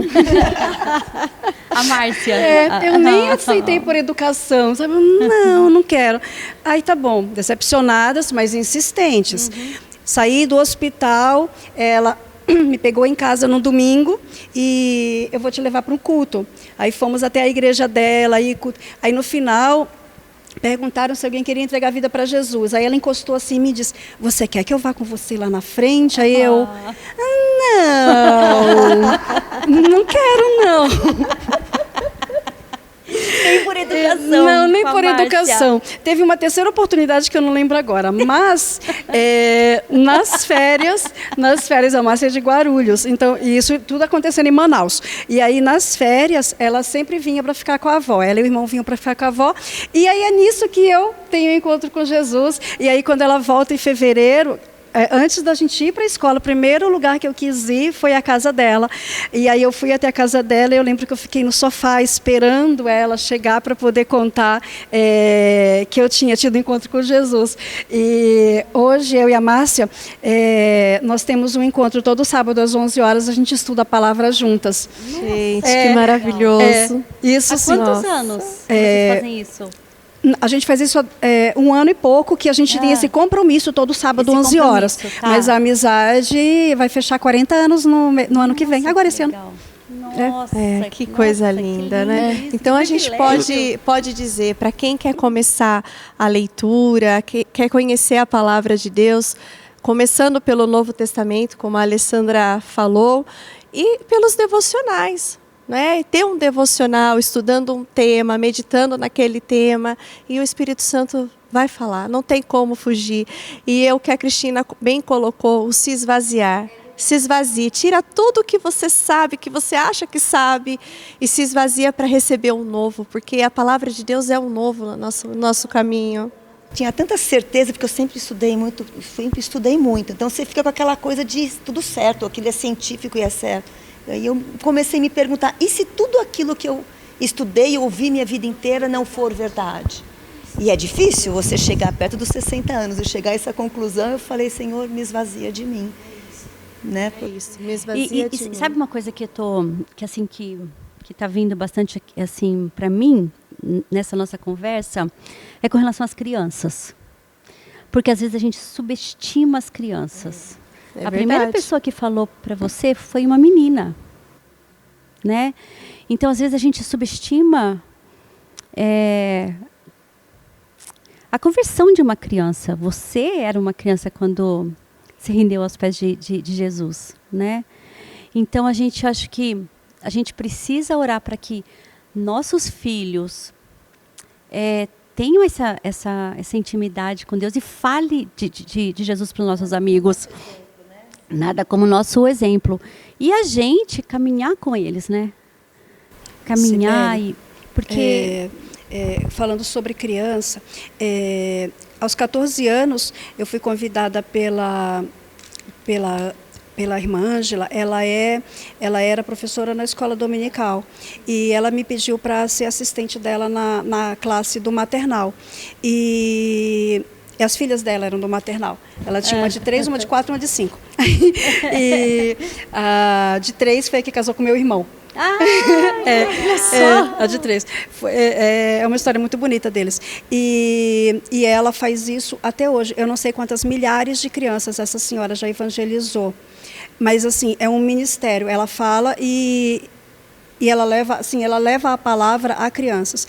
A Márcia. Eu nem aceitei por educação, sabe? Não quero. Aí tá bom, decepcionadas, mas insistentes. Saí do hospital, ela me pegou em casa no domingo e eu vou te levar para um culto. Aí fomos até a igreja dela, aí no final perguntaram se alguém queria entregar a vida para Jesus. Aí ela encostou assim e me disse, você quer que eu vá com você lá na frente? Aí eu, não quero não. Nem por educação. Não, nem por educação. Teve uma terceira oportunidade que eu não lembro agora, mas nas férias a Márcia é de Guarulhos, então isso tudo acontecendo em Manaus. E aí nas férias ela sempre vinha para ficar com a avó. Ela e o irmão vinham para ficar com a avó. E aí é nisso que eu tenho um encontro com Jesus. E aí quando ela volta em fevereiro, antes da gente ir para a escola, o primeiro lugar que eu quis ir foi a casa dela. E aí eu fui até a casa dela e eu lembro que eu fiquei no sofá esperando ela chegar para poder contar que eu tinha tido encontro com Jesus. E hoje eu e a Márcia, nós temos um encontro todo sábado às 11 horas, a gente estuda a palavra juntas. Gente, que maravilhoso. Isso Há sim. quantos anos vocês fazem isso? A gente faz isso 1 ano e pouco, que a gente tem esse compromisso todo sábado, 11 horas. Tá. Mas a amizade vai fechar 40 anos no ano que vem. Agora esse ano. Nossa, que coisa linda, né? Então a gente pode dizer, para quem quer começar a leitura, quer conhecer a palavra de Deus, começando pelo Novo Testamento, como a Alessandra falou, e pelos devocionais. Né? Ter um devocional, estudando um tema, meditando naquele tema, e o Espírito Santo vai falar, não tem como fugir. E o que a Cristina bem colocou, o se esvaziar. se esvazie, tira tudo que você sabe, que você acha que sabe, e se esvazia para receber o novo, porque a palavra de Deus é o novo no nosso caminho. Tinha tanta certeza, porque eu sempre estudei muito. Então você fica com aquela coisa de tudo certo, aquilo é científico e é certo. Aí eu comecei a me perguntar, e se tudo aquilo que eu estudei e ouvi minha vida inteira não for verdade? E é difícil você chegar perto dos 60 anos e chegar a essa conclusão. Eu falei, Senhor, me esvazia de mim. Né? É isso, me esvazia de mim. Sabe uma coisa que tá vindo bastante assim para mim nessa nossa conversa é com relação às crianças, porque às vezes a gente subestima as crianças. A primeira pessoa que falou para você foi uma menina, né? Então às vezes a gente subestima a conversão de uma criança. Você era uma criança quando se rendeu aos pés de Jesus, né? Então a gente acha que a gente precisa orar para que nossos filhos tenham essa intimidade com Deus e fale de Jesus para os nossos amigos. Nada como nosso exemplo. E a gente caminhar com eles, né? Caminhar porque falando sobre criança, aos 14 anos eu fui convidada pela irmã Ângela. Ela era professora na escola dominical e ela me pediu para ser assistente dela na classe do maternal. E as filhas dela eram do maternal. Ela tinha uma de 3, uma de 4, uma de 5. E a de 3 foi a que casou com meu irmão. Olha só. A de 3. É uma história muito bonita deles. E ela faz isso até hoje. Eu não sei quantas milhares de crianças essa senhora já evangelizou. Mas, assim, é um ministério. Ela fala e ela leva a palavra a crianças.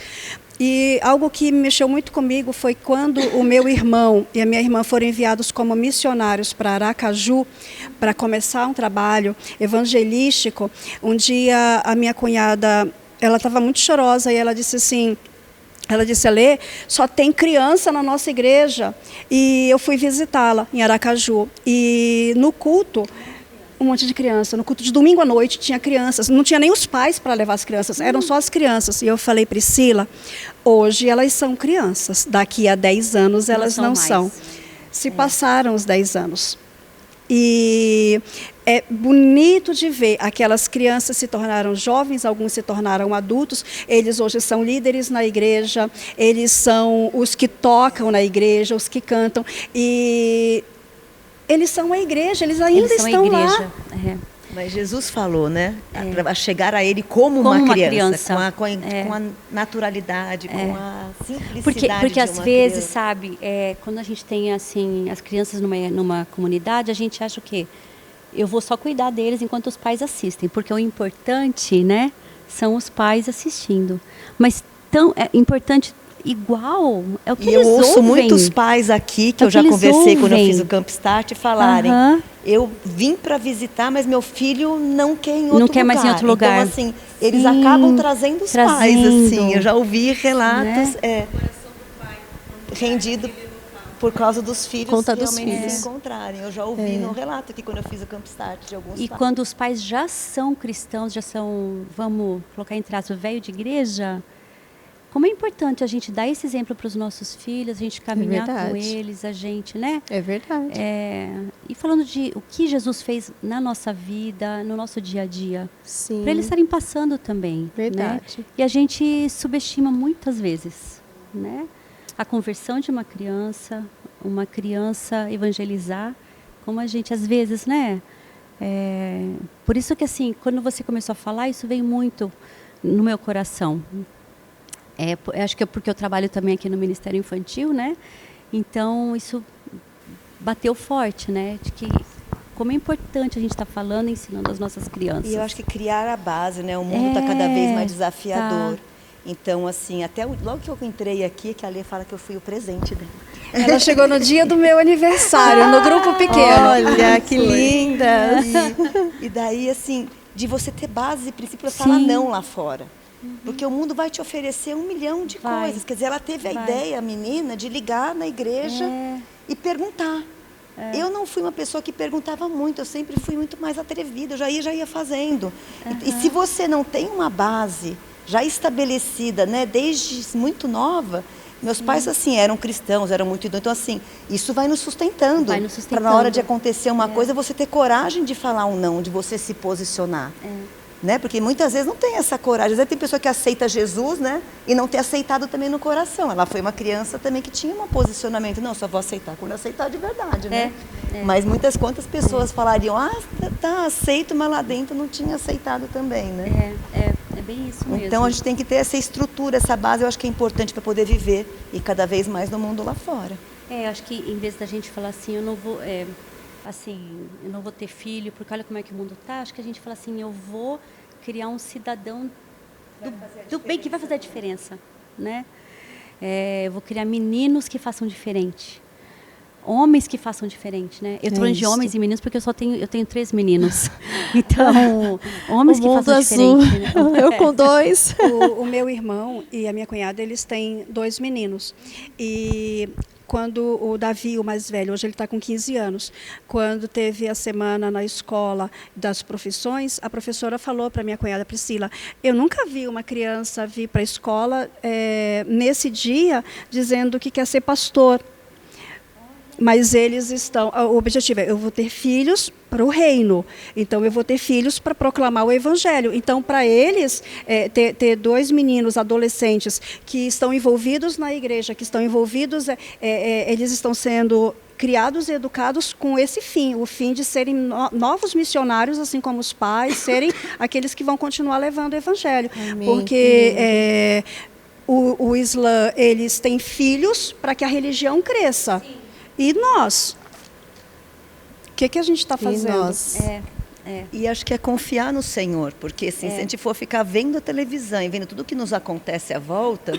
E algo que mexeu muito comigo foi quando o meu irmão e a minha irmã foram enviados como missionários para Aracaju para começar um trabalho evangelístico. Um dia a minha cunhada, ela estava muito chorosa e ela disse assim, Alê, só tem criança na nossa igreja. E eu fui visitá-la em Aracaju. E no culto, um monte de criança. No culto de domingo à noite tinha crianças. Não tinha nem os pais para levar as crianças, eram só as crianças. E eu falei, Priscila, hoje elas são crianças. Daqui a 10 anos elas não são. Se passaram os 10 anos. E é bonito de ver, aquelas crianças se tornaram jovens, alguns se tornaram adultos, eles hoje são líderes na igreja, eles são os que tocam na igreja, os que cantam, e eles são a igreja, eles ainda estão lá. Mas Jesus falou, né? Para chegar a Ele como uma criança. Com a naturalidade, com a simplicidade porque às vezes, criança. sabe, quando a gente tem assim as crianças numa comunidade, a gente acha o quê? Eu vou só cuidar deles enquanto os pais assistem, porque o importante, né, são os pais assistindo. Mas tão importante igual é o que eles ouvem. Eu ouço muitos pais aqui, que eu já conversei quando eu fiz o Camp Start, falarem, eu vim para visitar, mas meu filho não quer em outro lugar. Não quer mais em outro lugar. Então, assim, eles acabam trazendo os pais, assim. Eu já ouvi relatos, rendido por causa dos filhos realmente se encontrarem. Eu já ouvi no relato aqui, quando eu fiz o Camp Start, de alguns pais. E quando os pais já são cristãos, já são, vamos colocar entre aspas, velho de igreja, como é importante a gente dar esse exemplo para os nossos filhos, a gente caminhar com eles, a gente, né? É verdade. E falando de o que Jesus fez na nossa vida, no nosso dia a dia. Sim. Para eles estarem passando também. Verdade. Né? E a gente subestima muitas vezes, né? A conversão de uma criança evangelizar, como a gente às vezes, né? Por isso que assim, quando você começou a falar, isso veio muito no meu coração. Acho que é porque eu trabalho também aqui no Ministério Infantil, né? Então, isso bateu forte, né? De que como é importante a gente estar falando e ensinando as nossas crianças. E eu acho que criar a base, né? O mundo está cada vez mais desafiador. Tá. Então, assim, até logo que eu entrei aqui, que a Alê fala que eu fui o presente dela. Ela chegou no dia do meu aniversário, no grupo pequeno. Olha, que linda! E daí, assim, de você ter base e princípio para falar não lá fora. Porque o mundo vai te oferecer 1 milhão de coisas. Quer dizer, ela teve a ideia, a menina, de ligar na igreja e perguntar. Eu não fui uma pessoa que perguntava muito, eu sempre fui muito mais atrevida, eu já ia fazendo. E se você não tem uma base já estabelecida, né, desde muito nova, meus pais, assim, eram cristãos, eram muito idosos, então, assim, isso vai nos sustentando. Para na hora de acontecer uma coisa, você ter coragem de falar um não, de você se posicionar. Né? Porque muitas vezes não tem essa coragem. Às vezes tem pessoa que aceita Jesus, né? E não ter aceitado também no coração. Ela foi uma criança também que tinha um posicionamento. Não, só vou aceitar quando aceitar de verdade, né? Mas quantas pessoas falariam, tá, aceito, mas lá dentro não tinha aceitado também, né? É bem isso mesmo. Então a gente tem que ter essa estrutura, essa base, eu acho que é importante para poder viver e cada vez mais no mundo lá fora. Acho que em vez da gente falar assim, eu não vou... eu não vou ter filho, porque olha como é que o mundo está. Acho que a gente fala assim, eu vou criar um cidadão do bem que vai fazer a diferença, né? Eu vou criar meninos que façam diferente, homens que façam diferente, né? Eu estou falando de homens e meninos porque eu tenho 3 meninos. Então, homens que façam diferente. Né? Eu com 2. O meu irmão e a minha cunhada, eles têm 2 meninos. E quando o Davi, o mais velho, hoje ele está com 15 anos, quando teve a semana na escola das profissões, a professora falou para minha cunhada Priscila, eu nunca vi uma criança vir para a escola nesse dia dizendo que quer ser pastor. Mas eles estão... O objetivo é, eu vou ter filhos para o reino. Então, eu vou ter filhos para proclamar o evangelho. Então, para eles, ter 2 meninos adolescentes que estão envolvidos na igreja, que estão envolvidos... eles estão sendo criados e educados com esse fim, o fim de serem novos missionários, assim como os pais, serem aqueles que vão continuar levando o evangelho. Amém. Porque o Islã, eles têm filhos para que a religião cresça. Sim. E nós? O que a gente está fazendo? E acho que é confiar no Senhor, porque assim, se a gente for ficar vendo a televisão e vendo tudo que nos acontece à volta,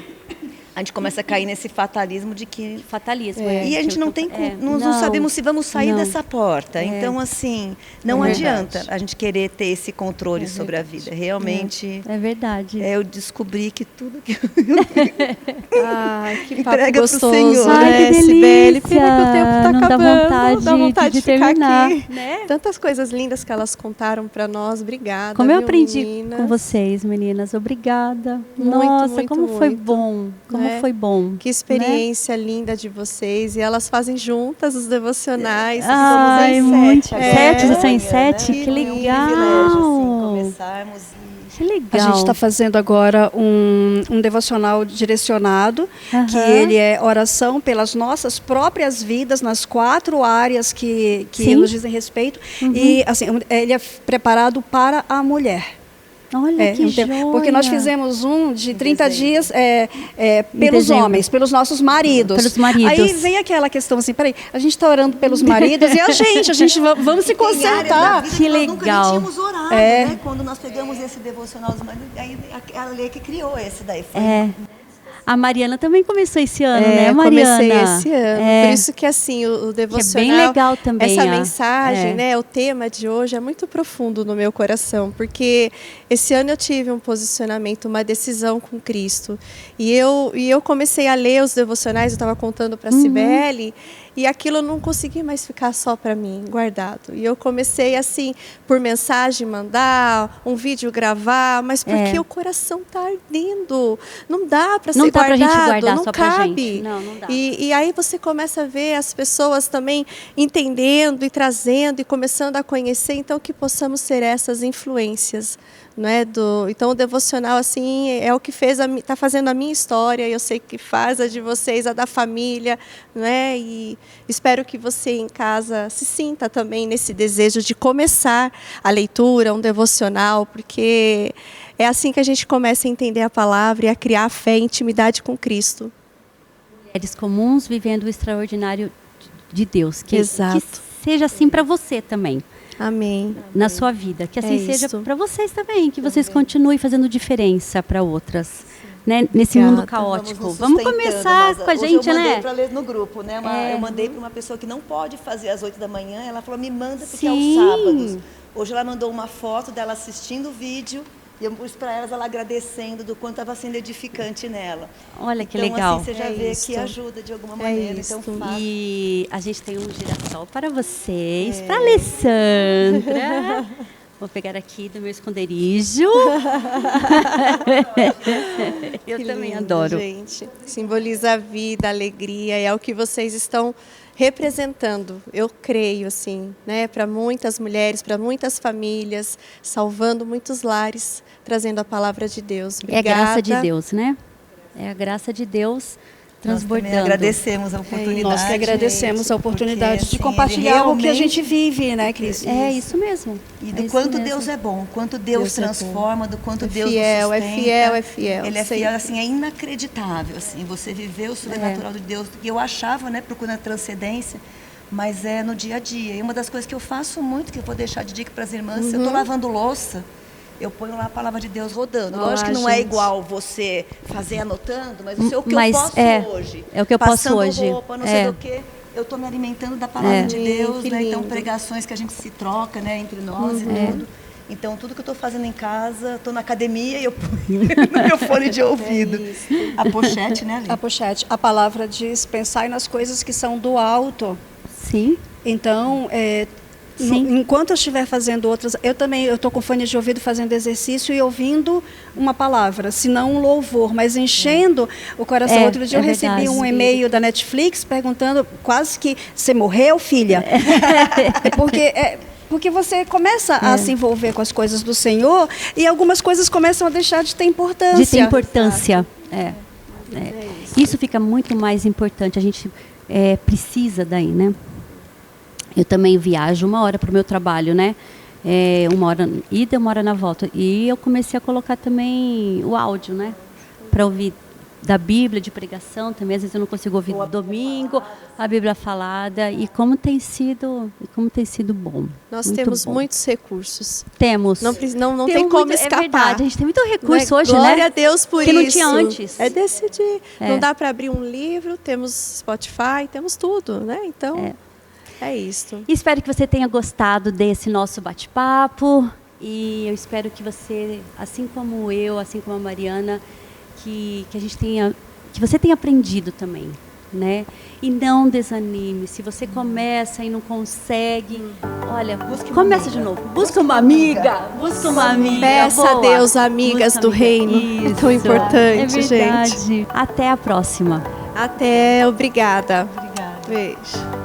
a gente começa a cair nesse fatalismo de que... Fatalismo. E a gente não tem, não sabemos se vamos sair dessa porta. Então, assim, não adianta a gente querer ter esse controle sobre a vida. Realmente... É verdade. Eu descobri que tudo que Ai, que papo entrega gostoso, pro Senhor. Ai, que delícia. Pena que o tempo tá não acabando. Dá vontade de ficar terminar. aqui. Né? Tantas coisas lindas que elas contaram para nós. Obrigada. Como eu aprendi meninas? com vocês, meninas. Obrigada. Muito, Nossa, muito, como foi muito. bom. Como foi bom. Que experiência linda de vocês. E elas fazem juntas os devocionais. Ai, somos em muito. 7 7, agora, vocês são em né? 7? Que É um legal. privilégio, assim, começarmos Que legal. A gente está fazendo agora um devocional direcionado, que ele é oração pelas nossas próprias vidas, nas 4 áreas que nos dizem respeito. E assim, ele é preparado para a mulher. Olha que joia. Porque nós fizemos um de 30 dias pelos homens, pelos nossos maridos. Pelos maridos. Aí vem aquela questão assim, peraí, a gente está orando pelos maridos e a gente vamos se consertar. Que legal. Nunca nem tínhamos orado, né? Quando nós pegamos esse devocional dos maridos, aí a lei que criou esse daí. Foi A Mariana também começou esse ano, né, Mariana? Comecei esse ano. Por isso que, assim, o devocional... Que é bem legal também. Essa mensagem, né, o tema de hoje é muito profundo no meu coração, porque esse ano eu tive um posicionamento, uma decisão com Cristo. E eu comecei a ler os devocionais, eu estava contando para a Cibele, e aquilo eu não consegui mais ficar só para mim, guardado. E eu comecei, assim, por mensagem mandar, um vídeo gravar, mas porque o coração está ardendo. Não dá para ser guardado, pra gente guardar não só cabe. pra gente. Não dá. E aí você começa a ver as pessoas também entendendo e trazendo e começando a conhecer, então que possamos ser essas influências. Né, então o devocional assim é o que está fazendo a minha história, eu sei que faz a de vocês, a da família, né, e espero que você em casa se sinta também nesse desejo de começar a leitura, um devocional, porque é assim que a gente começa a entender a palavra e a criar fé e intimidade com Cristo. Mulheres comuns vivendo o extraordinário de Deus. Exato. Que seja assim para você também. Amém. Na sua vida. Que assim seja isso. para vocês também. Que vocês continuem fazendo diferença para outras. Né? Nesse mundo caótico. Vamos começar com a gente, eu mandei né? para ler no grupo, né? Eu mandei para uma pessoa que não pode fazer às 8 da manhã. Ela falou, me manda porque é Sim. aos sábados. Hoje ela mandou uma foto dela assistindo o vídeo E eu pus para elas, ela agradecendo do quanto estava sendo edificante nela. Olha que então, legal. Assim, você já vê que ajuda de alguma maneira. Então, e a gente tem um girassol para vocês, para Alessandra. Vou pegar aqui do meu esconderijo. Eu também adoro. Gente, simboliza a vida, a alegria, é o que vocês estão representando, eu creio, assim, né, para muitas mulheres, para muitas famílias, salvando muitos lares, trazendo a palavra de Deus. Obrigada. É a graça de Deus, né? É a graça de Deus transbordando. Nós agradecemos a oportunidade. Nós que agradecemos a oportunidade de compartilhar realmente... o que a gente vive, né, Cris? É isso mesmo. E do quanto Deus é bom, quanto Deus transforma, do quanto Deus fiel, nos sustenta. é fiel. Ele é fiel, assim, é inacreditável, assim, você viver o sobrenatural de Deus, que eu achava, né, procurando a transcendência, mas é no dia a dia. E uma das coisas que eu faço muito, que eu vou deixar de dica para as irmãs, se eu estou lavando louça, eu ponho lá a palavra de Deus rodando. Lógico que não é igual você fazer anotando, mas o que eu posso hoje. É o que eu posso hoje. Passando roupa, não sei do que. Eu estou me alimentando da palavra de Deus, né? Então, pregações que a gente se troca, né, entre nós e tudo. Então, tudo que eu estou fazendo em casa, estou na academia e eu ponho no meu fone de ouvido. A pochete, né, Ali? A pochete. A palavra diz, pensai nas coisas que são do alto. Sim. Então, enquanto eu estiver fazendo outras, eu estou com fone de ouvido fazendo exercício e ouvindo uma palavra, se não um louvor, mas enchendo o coração. Outro dia eu recebi um e-mail da Netflix perguntando quase que você morreu, filha? Porque você começa a se envolver com as coisas do Senhor e algumas coisas começam a deixar de ter importância. De ter importância. Isso fica muito mais importante. A gente precisa daí, né? Eu também viajo 1 hora para o meu trabalho, né? 1 hora ida, 1 hora na volta. E eu comecei a colocar também o áudio, né? Para ouvir da Bíblia, de pregação também. Às vezes eu não consigo ouvir no domingo a Bíblia falada. E como tem sido bom. Nós temos muitos recursos. Temos. Não tem como escapar. É verdade, a gente tem muito recurso hoje, Glória né? Glória a Deus por que isso. Que não tinha antes. É decidir. Não dá para abrir um livro, temos Spotify, temos tudo, né? Então... É isso. Espero que você tenha gostado desse nosso bate-papo e eu espero que você, assim como eu, assim como a Mariana, que você tenha aprendido também, né? E não desanime. Se você começa e não consegue, olha, começa de novo. Busca uma amiga. Busca uma amiga. Peça a Deus amigas do reino. Isso. É tão importante, é verdade. gente. Até a próxima. Até. Obrigada. Beijo.